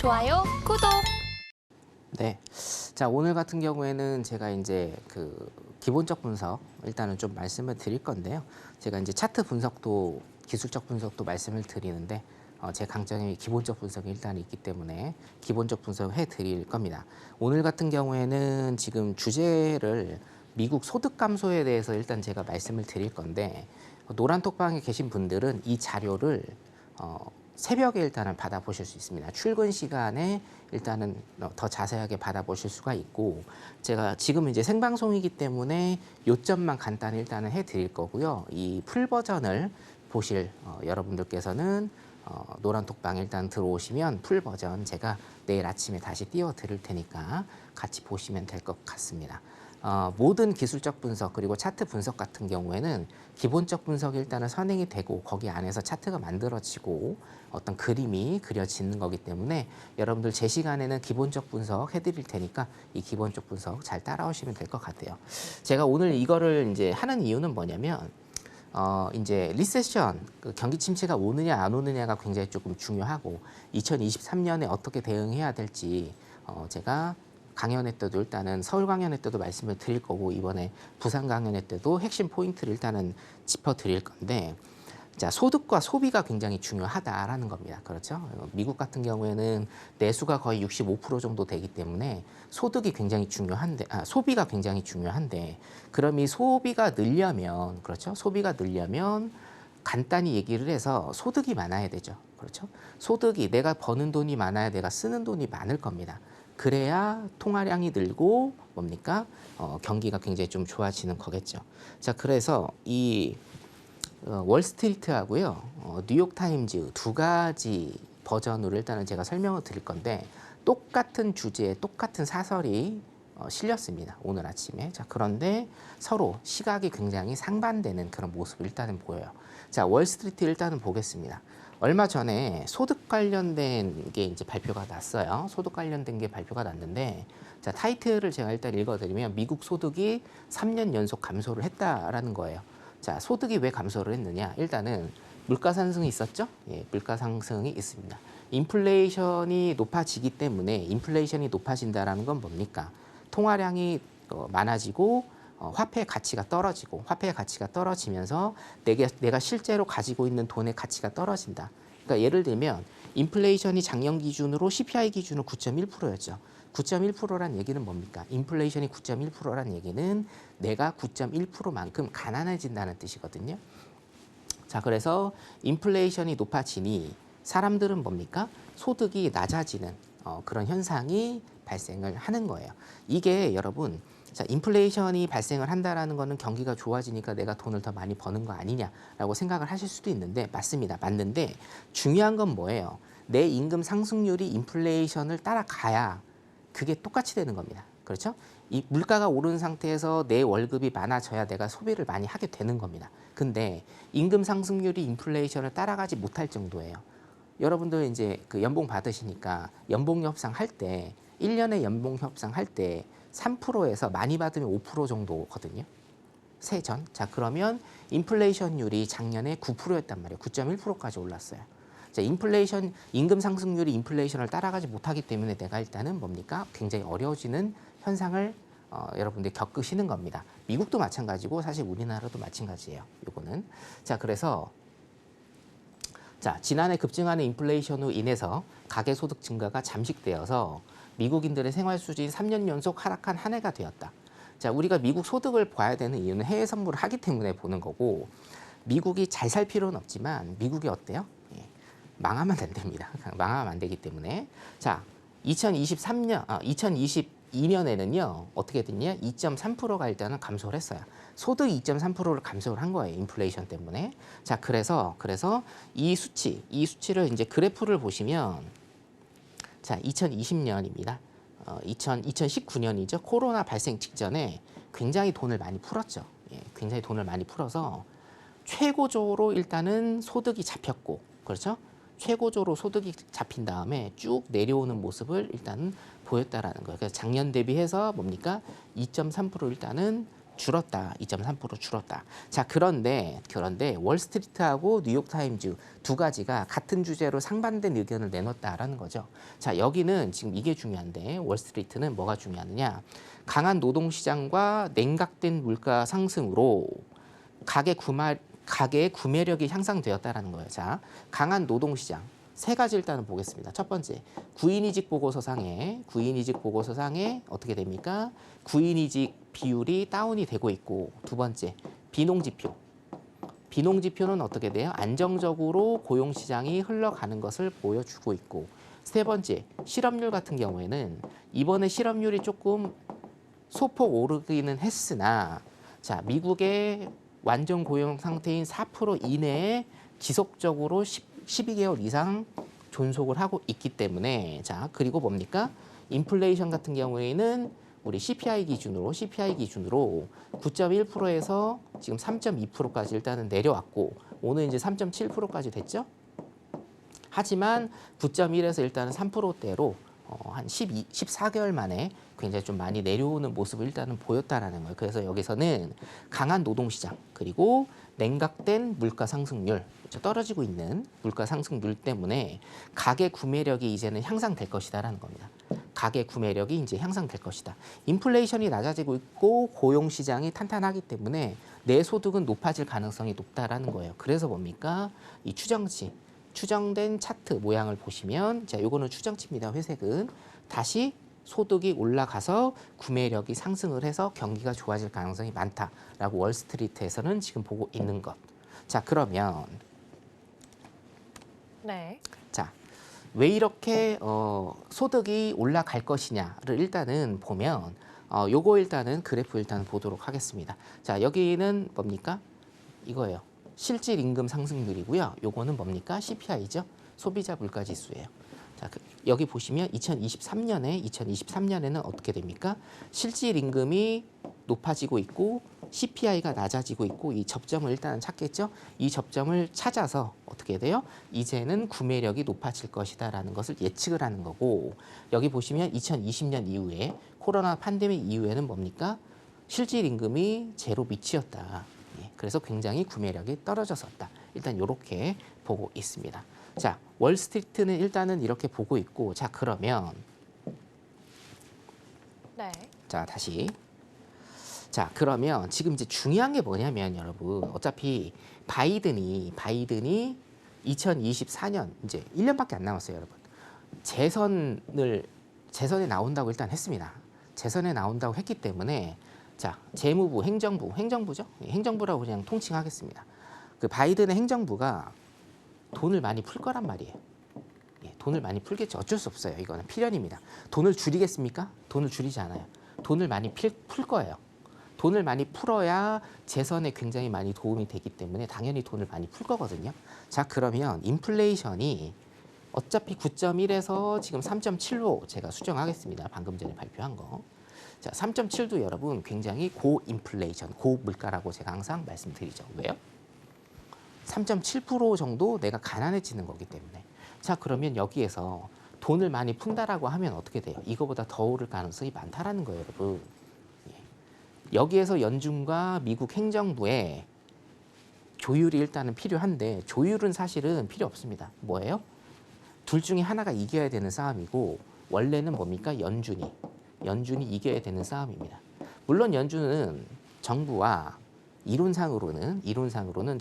좋아요, 구독. 네. 자, 오늘 같은 경우에는 제가 이제 기본적 분석 일단은 좀 말씀을 드릴 건데요. 제가 이제 차트 분석도 기술적 분석도 말씀을 드리는데 제 강점이 기본적 분석이 일단 있기 때문에 기본적 분석을 해 드릴 겁니다. 오늘 같은 경우에는 지금 주제를 미국 소득 감소에 대해서 일단 제가 말씀을 드릴 건데 노란톡방에 계신 분들은 이 자료를 새벽에 일단은 받아보실 수 있습니다. 출근 시간에 일단은 더 자세하게 받아보실 수가 있고, 제가 지금 이제 생방송이기 때문에 요점만 간단히 일단은 해드릴 거고요. 이 풀 버전을 보실 여러분들께서는 노란톡방에 일단 들어오시면 풀 버전 제가 내일 아침에 다시 띄워드릴 테니까 같이 보시면 될 것 같습니다. 모든 기술적 분석 그리고 차트 분석 같은 경우에는 기본적 분석이 일단은 선행이 되고 거기 안에서 차트가 만들어지고 어떤 그림이 그려지는 거기 때문에 여러분들 제 시간에는 기본적 분석 해드릴 테니까 이 기본적 분석 잘 따라오시면 될 것 같아요. 제가 오늘 이거를 이제 하는 이유는 뭐냐면 이제 리세션, 경기 침체가 오느냐 안 오느냐가 굉장히 조금 중요하고 2023년에 어떻게 대응해야 될지 제가 강연회 때도 일단은 서울 강연회 때도 말씀을 드릴 거고 이번에 부산 강연회 때도 핵심 포인트를 일단은 짚어 드릴 건데, 자, 소득과 소비가 굉장히 중요하다라는 겁니다. 그렇죠? 미국 같은 경우에는 내수가 거의 65% 정도 되기 때문에 소득이 굉장히 중요한데, 소비가 굉장히 중요한데, 그럼 이 소비가 늘려면, 그렇죠? 소비가 늘려면 간단히 얘기를 해서 소득이 많아야 되죠. 그렇죠? 소득이 내가 버는 돈이 많아야 내가 쓰는 돈이 많을 겁니다. 그래야 통화량이 늘고 뭡니까? 경기가 굉장히 좀 좋아지는 거겠죠. 자, 그래서 이 월스트리트하고요, 뉴욕타임즈 두 가지 버전으로 일단은 제가 설명을 드릴 건데 똑같은 주제에 똑같은 사설이 실렸습니다. 오늘 아침에. 자, 그런데 서로 시각이 굉장히 상반되는 그런 모습을 일단은 보여요. 자, 월스트리트 일단은 보겠습니다. 얼마 전에 소득 관련된 게 이제 발표가 났어요. 소득 관련된 게 발표가 났는데, 자, 타이틀을 제가 일단 읽어드리면 미국 소득이 3년 연속 감소를 했다라는 거예요. 자, 소득이 왜 감소를 했느냐? 일단은 물가 상승이 있었죠? 예, 물가 상승이 있습니다. 인플레이션이 높아지기 때문에 인플레이션이 높아진다라는 건 뭡니까? 통화량이 많아지고 화폐의 가치가 떨어지고 화폐의 가치가 떨어지면서 내가 실제로 가지고 있는 돈의 가치가 떨어진다. 그러니까 예를 들면 인플레이션이 작년 기준으로 CPI 기준으로 9.1%였죠. 9.1%란 얘기는 뭡니까? 인플레이션이 9.1%란 얘기는 내가 9.1%만큼 가난해진다는 뜻이거든요. 자, 그래서 인플레이션이 높아지니 사람들은 뭡니까? 소득이 낮아지는 그런 현상이 발생을 하는 거예요. 이게 여러분, 자, 인플레이션이 발생을 한다라는 거는 경기가 좋아지니까 내가 돈을 더 많이 버는 거 아니냐라고 생각을 하실 수도 있는데, 맞습니다. 맞는데 중요한 건 뭐예요? 내 임금 상승률이 인플레이션을 따라가야 그게 똑같이 되는 겁니다. 그렇죠? 이 물가가 오른 상태에서 내 월급이 많아져야 내가 소비를 많이 하게 되는 겁니다. 근데 임금 상승률이 인플레이션을 따라가지 못할 정도예요. 여러분들 이제 그 연봉 받으시니까 연봉 협상할 때 1년에 연봉 협상할 때 3%에서 많이 받으면 5% 정도거든요. 세전. 자, 그러면 인플레이션율이 작년에 9%였단 말이에요. 9.1%까지 올랐어요. 자, 인플레이션 임금 상승률이 인플레이션을 따라가지 못하기 때문에 내가 일단은 뭡니까? 굉장히 어려워지는 현상을 여러분들이 겪으시는 겁니다. 미국도 마찬가지고 사실 우리나라도 마찬가지예요. 요거는. 자, 그래서 자, 지난해 급증하는 인플레이션으로 인해서 가계소득 증가가 잠식되어서 미국인들의 생활 수준이 3년 연속 하락한 한 해가 되었다. 자, 우리가 미국 소득을 봐야 되는 이유는 해외 선물을 하기 때문에 보는 거고, 미국이 잘 살 필요는 없지만 미국이 어때요? 예, 망하면 안 됩니다. 망하면 안 되기 때문에. 자, 2022년에는요 어떻게 됐냐? 2.3%가 일단은 감소를 했어요. 소득 2.3%를 감소를 한 거예요. 인플레이션 때문에. 자, 그래서 이 수치를 이제 그래프를 보시면, 자, 2020년입니다. 2019년이죠. 코로나 발생 직전에 굉장히 돈을 많이 풀었죠. 예, 굉장히 돈을 많이 풀어서 최고적으로 일단은 소득이 잡혔고, 그렇죠? 최고적으로 소득이 잡힌 다음에 쭉 내려오는 모습을 일단 보였다라는 거예요. 그래서 작년 대비해서 뭡니까? 2.3% 일단은 줄었다. 2.3% 줄었다. 자, 그런데 월스트리트하고 뉴욕타임즈 두 가지가 같은 주제로 상반된 의견을 내놨다라는 거죠. 자, 여기는 지금 이게 중요한데 월스트리트는 뭐가 중요하느냐? 강한 노동시장과 냉각된 물가 상승으로 가계의 구매력이 향상되었다라는 거예요. 자, 강한 노동시장. 세 가지 일단은 보겠습니다. 첫 번째, 구인이직 보고서상에 어떻게 됩니까? 구인이직 비율이 다운이 되고 있고, 두 번째, 비농지표. 비농지표는 어떻게 돼요? 안정적으로 고용시장이 흘러가는 것을 보여주고 있고, 세 번째, 실업률 같은 경우에는 이번에 실업률이 조금 소폭 오르기는 했으나, 자, 미국의 완전 고용 상태인 4% 이내에 지속적으로 12개월 이상 존속을 하고 있기 때문에, 자, 그리고 뭡니까? 인플레이션 같은 경우에는 우리 CPI 기준으로 9.1%에서 지금 3.2%까지 일단은 내려왔고, 오늘 이제 3.7%까지 됐죠? 하지만 9.1에서 일단은 3%대로 한 14개월 만에 굉장히 좀 많이 내려오는 모습을 일단은 보였다라는 거예요. 그래서 여기서는 강한 노동시장 그리고 냉각된 물가 상승률, 떨어지고 있는 물가 상승률 때문에 가계 구매력이 이제는 향상될 것이다라는 겁니다. 가계 구매력이 이제 향상될 것이다. 인플레이션이 낮아지고 있고 고용 시장이 탄탄하기 때문에 내 소득은 높아질 가능성이 높다라는 거예요. 그래서 뭡니까? 이 추정된 차트 모양을 보시면, 자, 요거는 추정치입니다. 회색은 다시 소득이 올라가서 구매력이 상승을 해서 경기가 좋아질 가능성이 많다라고 월스트리트에서는 지금 보고 있는 것. 자, 그러면 네. 자, 왜 이렇게 소득이 올라갈 것이냐를 일단은 보면 요거 일단은 그래프 일단 보도록 하겠습니다. 자, 여기는 뭡니까? 이거예요. 실질 임금 상승률이고요. 요거는 뭡니까? CPI죠. 소비자 물가 지수예요. 자, 여기 보시면 2023년에는 어떻게 됩니까? 실질 임금이 높아지고 있고 CPI가 낮아지고 있고, 이 접점을 일단은 찾겠죠. 이 접점을 찾아서 어떻게 돼요? 이제는 구매력이 높아질 것이다라는 것을 예측을 하는 거고, 여기 보시면 2020년 이후에 코로나 팬데믹 이후에는 뭡니까? 실질 임금이 제로 밑이었다. 그래서 굉장히 구매력이 떨어졌었다. 일단 이렇게 보고 있습니다. 자, 월스트리트는 일단은 이렇게 보고 있고, 자, 그러면 네. 자, 다시. 자, 그러면 지금 이제 중요한 게 뭐냐면 여러분, 어차피 바이든이 2024년 이제 1년밖에 안 남았어요, 여러분. 재선에 나온다고 일단 했습니다. 재선에 나온다고 했기 때문에, 자, 재무부, 행정부죠? 행정부라고 그냥 통칭하겠습니다. 그 바이든의 행정부가 돈을 많이 풀 거란 말이에요. 돈을 많이 풀겠죠. 어쩔 수 없어요. 이거는 필연입니다. 돈을 줄이겠습니까? 돈을 줄이지 않아요. 돈을 많이 풀 거예요. 돈을 많이 풀어야 재선에 굉장히 많이 도움이 되기 때문에 당연히 돈을 많이 풀 거거든요. 자, 그러면 인플레이션이 어차피 9.1에서 지금 3.7로 제가 수정하겠습니다. 방금 전에 발표한 거. 자, 3.7도 여러분 굉장히 고인플레이션, 고물가라고 제가 항상 말씀드리죠. 왜요? 3.7% 정도 내가 가난해지는 거기 때문에. 자, 그러면 여기에서 돈을 많이 푼다라고 하면 어떻게 돼요? 이거보다 더 오를 가능성이 많다라는 거예요, 여러분. 여기에서 연준과 미국 행정부의 조율이 일단은 필요한데, 조율은 사실은 필요 없습니다. 뭐예요? 둘 중에 하나가 이겨야 되는 싸움이고, 원래는 뭡니까? 연준이 이겨야 되는 싸움입니다. 물론 연준은 정부와 이론상으로는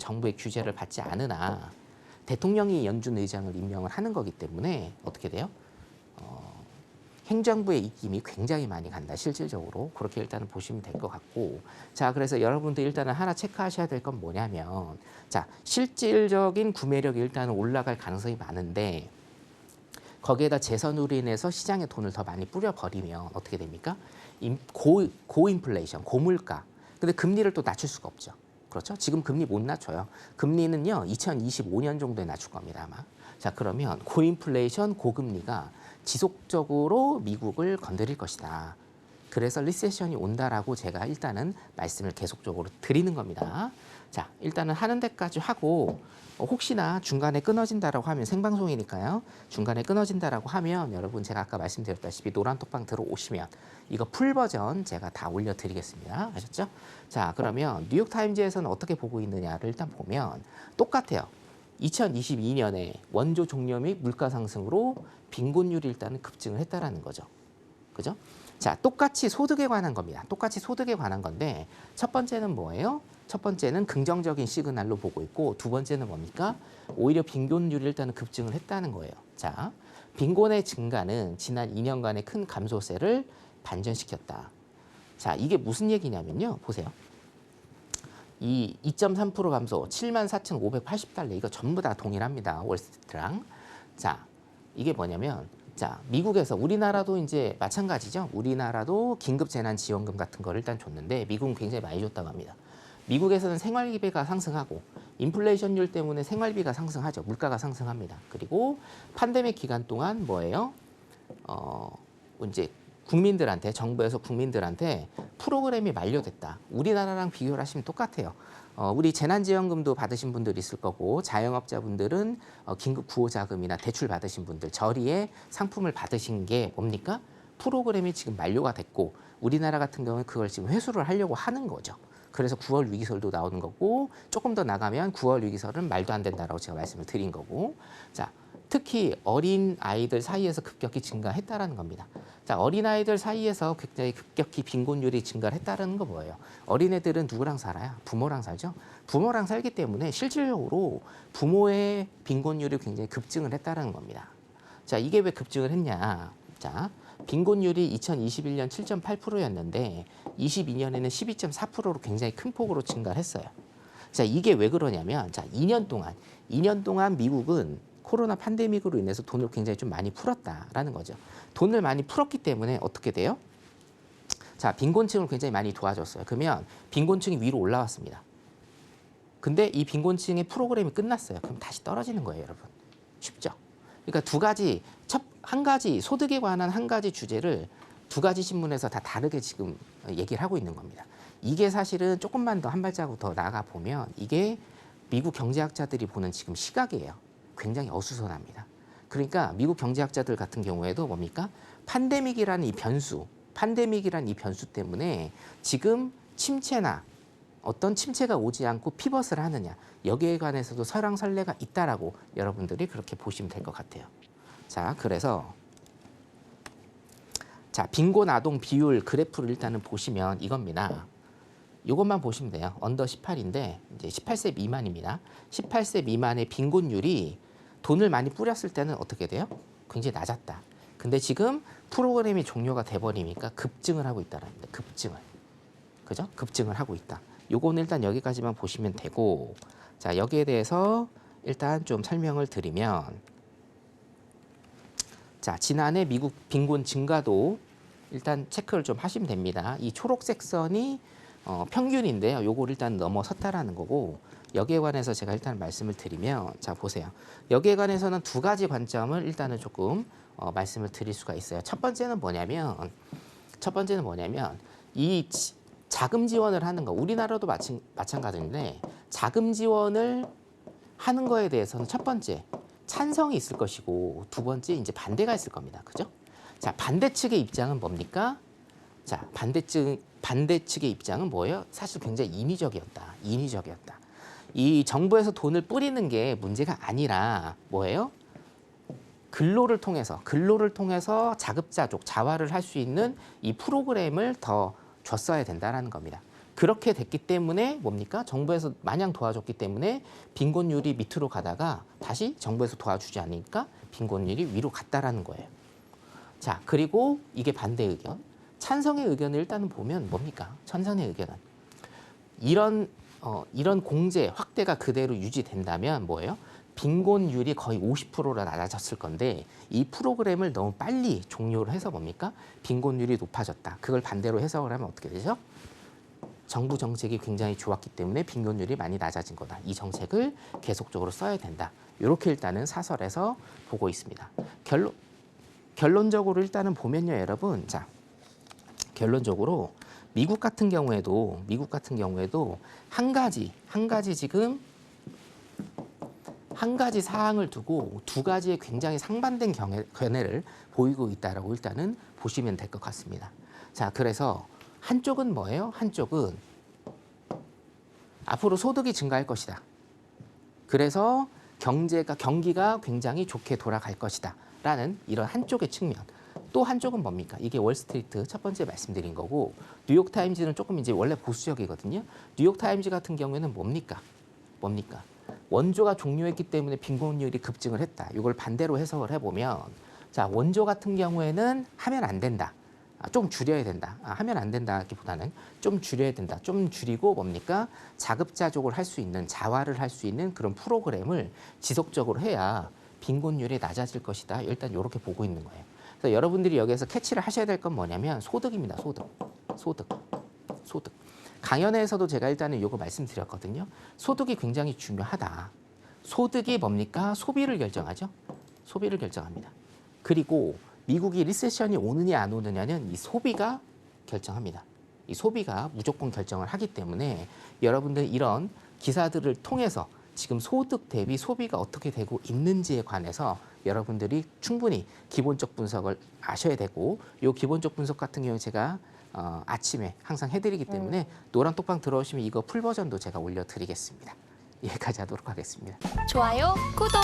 정부의 규제를 받지 않으나 대통령이 연준 의장을 임명을 하는 거기 때문에 어떻게 돼요? 행정부의 입김이 굉장히 많이 간다, 실질적으로. 그렇게 일단은 보시면 될 것 같고. 자, 그래서 여러분들 일단은 하나 체크하셔야 될 건 뭐냐면, 자, 실질적인 구매력이 일단은 올라갈 가능성이 많은데, 거기에다 재선으로 인해서 시장에 돈을 더 많이 뿌려버리면 어떻게 됩니까? 고인플레이션, 고물가. 근데 금리를 또 낮출 수가 없죠. 그렇죠? 지금 금리 못 낮춰요. 금리는요, 2025년 정도에 낮출 겁니다, 아마. 자, 그러면 고인플레이션, 고금리가 지속적으로 미국을 건드릴 것이다. 그래서 리세션이 온다라고 제가 일단은 말씀을 계속적으로 드리는 겁니다. 자, 일단은 하는 데까지 하고 혹시나 중간에 끊어진다라고 하면 생방송이니까요. 중간에 끊어진다라고 하면 여러분 제가 아까 말씀드렸다시피 노란톡방 들어오시면 이거 풀 버전 제가 다 올려드리겠습니다. 아셨죠? 자, 그러면 뉴욕타임즈에서는 어떻게 보고 있느냐를 일단 보면 똑같아요. 2022년에 원조 종료 및 물가 상승으로 빈곤율이 일단은 급증을 했다라는 거죠. 그죠? 자, 똑같이 소득에 관한 겁니다. 똑같이 소득에 관한 건데 첫 번째는 뭐예요? 첫 번째는 긍정적인 시그널로 보고 있고 두 번째는 뭡니까? 오히려 빈곤율이 일단은 급증을 했다는 거예요. 자, 빈곤의 증가는 지난 2년간의 큰 감소세를 반전시켰다. 자, 이게 무슨 얘기냐면요. 보세요. 이 2.3% 감소, 74,580달러 이거 전부 다 동일합니다. 월스트리트랑. 자, 이게 뭐냐면 자, 미국에서 우리나라도 이제 마찬가지죠. 우리나라도 긴급재난지원금 같은 거를 일단 줬는데 미국은 굉장히 많이 줬다고 합니다. 미국에서는 생활비가 상승하고 인플레이션율 때문에 생활비가 상승하죠. 물가가 상승합니다. 그리고 팬데믹 기간 동안 뭐예요? 이제 국민들한테 정부에서 국민들한테 프로그램이 만료됐다. 우리나라랑 비교를 하시면 똑같아요. 우리 재난지원금도 받으신 분들 있을 거고 자영업자분들은 긴급 구호자금이나 대출 받으신 분들 저리에 상품을 받으신 게 뭡니까? 프로그램이 지금 만료가 됐고 우리나라 같은 경우는 그걸 지금 회수를 하려고 하는 거죠. 그래서 9월 위기설도 나오는 거고 조금 더 나가면 9월 위기설은 말도 안 된다라고 제가 말씀을 드린 거고 자 특히 어린 아이들 사이에서 급격히 증가했다라는 겁니다. 자 어린 아이들 사이에서 굉장히 급격히 빈곤율이 증가를 했다는 거 뭐예요? 어린애들은 누구랑 살아요? 부모랑 살죠. 부모랑 살기 때문에 실질적으로 부모의 빈곤율이 굉장히 급증을 했다는 겁니다. 자 이게 왜 급증을 했냐? 자 빈곤율이 2021년 7.8%였는데 22년에는 12.4%로 굉장히 큰 폭으로 증가를 했어요. 자, 이게 왜 그러냐면 자, 2년 동안 미국은 코로나 팬데믹으로 인해서 돈을 굉장히 좀 많이 풀었다라는 거죠. 돈을 많이 풀었기 때문에 어떻게 돼요? 자, 빈곤층을 굉장히 많이 도와줬어요. 그러면 빈곤층이 위로 올라왔습니다. 근데 이 빈곤층의 프로그램이 끝났어요. 그럼 다시 떨어지는 거예요, 여러분. 쉽죠? 그러니까 한 가지 소득에 관한 한 가지 주제를 두 가지 신문에서 다 다르게 지금 얘기를 하고 있는 겁니다. 이게 사실은 조금만 더 한 발자국 더 나아가 보면 이게 미국 경제학자들이 보는 지금 시각이에요. 굉장히 어수선합니다. 그러니까 미국 경제학자들 같은 경우에도 뭡니까? 팬데믹이라는 이 변수 때문에 지금 침체나 어떤 침체가 오지 않고 피벗을 하느냐 여기에 관해서도 설왕설래가 있다라고 여러분들이 그렇게 보시면 될 것 같아요. 자, 그래서 자 빈곤 아동 비율 그래프를 일단은 보시면 이겁니다. 이것만 보시면 돼요. 언더 18인데 이제 18세 미만입니다. 18세 미만의 빈곤율이 돈을 많이 뿌렸을 때는 어떻게 돼요? 굉장히 낮았다. 근데 지금 프로그램이 종료가 돼버리니까 급증을 하고 있다는 겁니다. 그죠? 급증을 하고 있다. 요거는 일단 여기까지만 보시면 되고 자 여기에 대해서 일단 좀 설명을 드리면 자 지난해 미국 빈곤 증가도 일단 체크를 좀 하시면 됩니다. 이 초록색 선이 평균인데요. 요거를 일단 넘어섰다라는 거고 여기에 관해서 제가 일단 말씀을 드리면 자 보세요. 여기에 관해서는 두 가지 관점을 일단은 조금 말씀을 드릴 수가 있어요. 첫 번째는 뭐냐면 이 자금 지원을 하는 거 우리나라도 마찬가지인데 자금 지원을 하는 거에 대해서는 첫 번째 찬성이 있을 것이고 두 번째 이제 반대가 있을 겁니다. 그죠? 자 반대 측의 입장은 뭡니까? 자 반대 측의 입장은 뭐예요? 사실 굉장히 인위적이었다. 이 정부에서 돈을 뿌리는 게 문제가 아니라 뭐예요? 근로를 통해서 자급자족 자활을 할 수 있는 이 프로그램을 더 줬어야 된다라는 겁니다. 그렇게 됐기 때문에 뭡니까? 정부에서 마냥 도와줬기 때문에 빈곤율이 밑으로 가다가 다시 정부에서 도와주지 않으니까 빈곤율이 위로 갔다라는 거예요. 자, 그리고 이게 반대 의견. 찬성의 의견을 일단은 보면 뭡니까? 찬성의 의견은 이런 공제 확대가 그대로 유지된다면 뭐예요? 빈곤율이 거의 50%로 낮아졌을 건데 이 프로그램을 너무 빨리 종료를 해서 뭡니까? 빈곤율이 높아졌다. 그걸 반대로 해석을 하면 어떻게 되죠? 정부 정책이 굉장히 좋았기 때문에 빈곤율이 많이 낮아진 거다. 이 정책을 계속적으로 써야 된다. 이렇게 일단은 사설에서 보고 있습니다. 결론적으로 일단은 보면요, 여러분. 자, 결론적으로 미국 같은 경우에도 한 가지 지금 한 가지 사항을 두고 두 가지의 굉장히 상반된 견해를 보이고 있다라고 일단은 보시면 될 것 같습니다. 자, 그래서 한쪽은 뭐예요? 한쪽은 앞으로 소득이 증가할 것이다. 그래서 경기가 굉장히 좋게 돌아갈 것이다. 라는 이런 한쪽의 측면. 또 한쪽은 뭡니까? 이게 월스트리트 첫 번째 말씀드린 거고, 뉴욕타임즈는 조금 이제 원래 보수적이거든요. 뉴욕타임즈 같은 경우에는 뭡니까? 원조가 종료했기 때문에 빈곤율이 급증을 했다. 이걸 반대로 해석을 해보면, 자, 원조 같은 경우에는 하면 안 된다. 좀 줄여야 된다. 하면 안 된다기보다는 좀 줄여야 된다. 좀 줄이고 뭡니까? 자급자족을 할 수 있는, 자활을 할 수 있는 그런 프로그램을 지속적으로 해야 빈곤율이 낮아질 것이다. 일단 이렇게 보고 있는 거예요. 그래서 여러분들이 여기에서 캐치를 하셔야 될 건 뭐냐면 소득입니다. 소득. 강연회에서도 제가 일단은 이거 말씀드렸거든요. 소득이 굉장히 중요하다. 소득이 뭡니까? 소비를 결정하죠. 소비를 결정합니다. 그리고 미국이 리세션이 오느냐 안 오느냐는 이 소비가 결정합니다. 이 소비가 무조건 결정을 하기 때문에 여러분들 이런 기사들을 통해서 지금 소득 대비 소비가 어떻게 되고 있는지에 관해서 여러분들이 충분히 기본적 분석을 아셔야 되고, 이 기본적 분석 같은 경우 제가 아침에 항상 해드리기 때문에 노란 톡방 들어오시면 이거 풀 버전도 제가 올려드리겠습니다. 여기까지 하도록 하겠습니다. 좋아요, 구독.